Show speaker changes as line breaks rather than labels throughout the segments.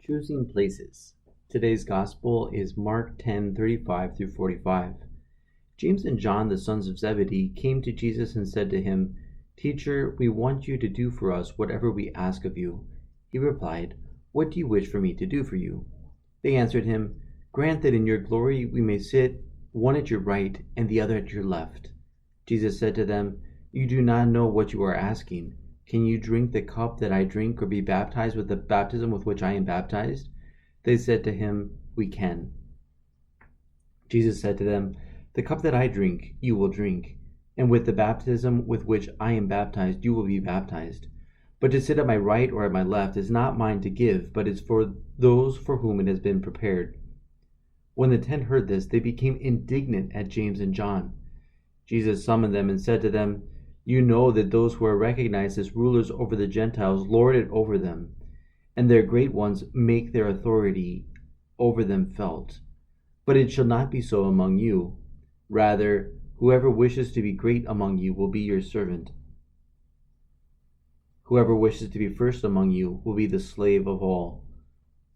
Choosing places. Today's gospel is Mark 10:35 through 45. James and John, the sons of Zebedee, came to Jesus and said to him, "Teacher, we want you to do for us whatever we ask of you." He replied, "What do you wish for me to do for you?" They answered him, "Grant that in your glory we may sit, one at your right and the other at your left." Jesus said to them, "You do not know what you are asking. Can you drink the cup that I drink, or be baptized with the baptism with which I am baptized?" They said to him, "We can." Jesus said to them, "The cup that I drink, you will drink, and with the baptism with which I am baptized, you will be baptized. But to sit at my right or at my left is not mine to give, but is for those for whom it has been prepared." When the 10 heard this, they became indignant at James and John. Jesus summoned them and said to them, "You know that those who are recognized as rulers over the Gentiles lord it over them, and their great ones make their authority over them felt. But it shall not be so among you. Rather, whoever wishes to be great among you will be your servant. Whoever wishes to be first among you will be the slave of all.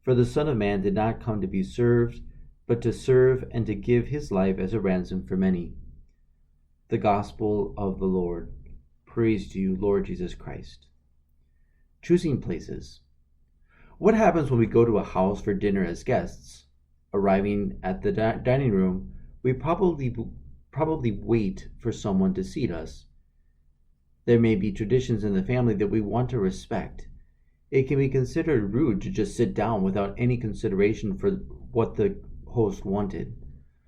For the Son of Man did not come to be served, but to serve and to give his life as a ransom for many." The Gospel of the Lord. Praise to you, Lord Jesus Christ. Choosing places. What happens when we go to a house for dinner as guests? Arriving at the dining room, we probably wait for someone to seat us. There may be traditions in the family that we want to respect. It can be considered rude to just sit down without any consideration for what the host wanted.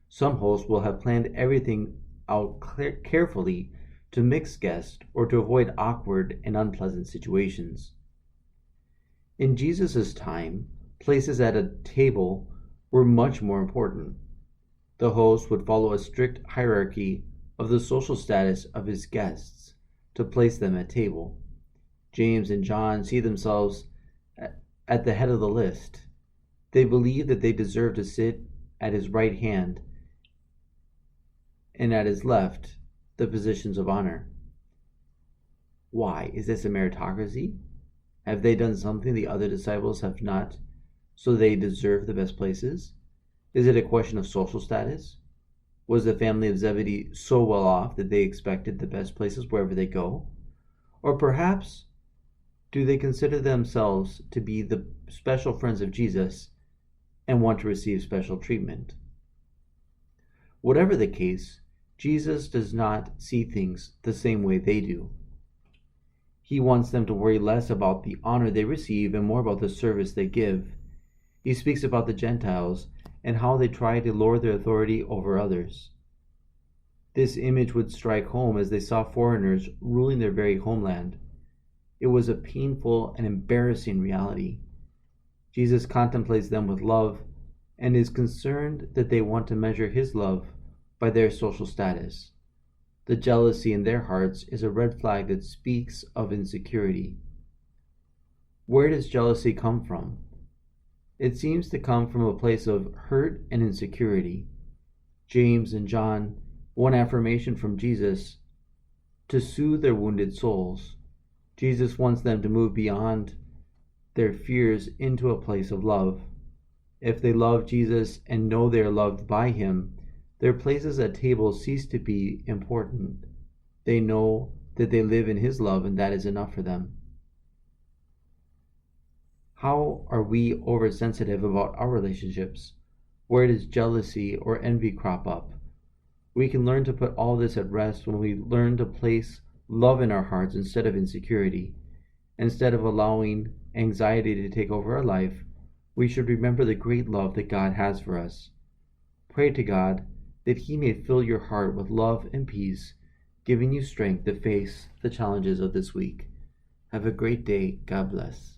Some hosts will have planned everything out carefully to mix guests or to avoid awkward and unpleasant situations. In Jesus' time, places at a table were much more important. The host would follow a strict hierarchy of the social status of his guests to place them at table. James and John see themselves at the head of the list. They believe that they deserve to sit at his right hand and at his left, the positions of honor. Why? Is this a meritocracy? Have they done something the other disciples have not, so they deserve the best places? Is it a question of social status? Was the family of Zebedee so well off that they expected the best places wherever they go? Or perhaps, do they consider themselves to be the special friends of Jesus and want to receive special treatment? Whatever the case, Jesus does not see things the same way they do. He wants them to worry less about the honor they receive and more about the service they give. He speaks about the Gentiles and how they try to lord their authority over others. This image would strike home as they saw foreigners ruling their very homeland. It was a painful and embarrassing reality. Jesus contemplates them with love and is concerned that they want to measure his love by their social status. The jealousy in their hearts is a red flag that speaks of insecurity. Where does jealousy come from? It seems to come from a place of hurt and insecurity. James and John want affirmation from Jesus to soothe their wounded souls. Jesus wants them to move beyond their fears into a place of love. If they love Jesus and know they are loved by him, their places at table cease to be important. They know that they live in his love, and that is enough for them. How are we oversensitive about our relationships? Where does jealousy or envy crop up? We can learn to put all this at rest when we learn to place love in our hearts instead of insecurity. Instead of allowing anxiety to take over our life, we should remember the great love that God has for us. Pray to God that he may fill your heart with love and peace, giving you strength to face the challenges of this week. Have a great day. God bless.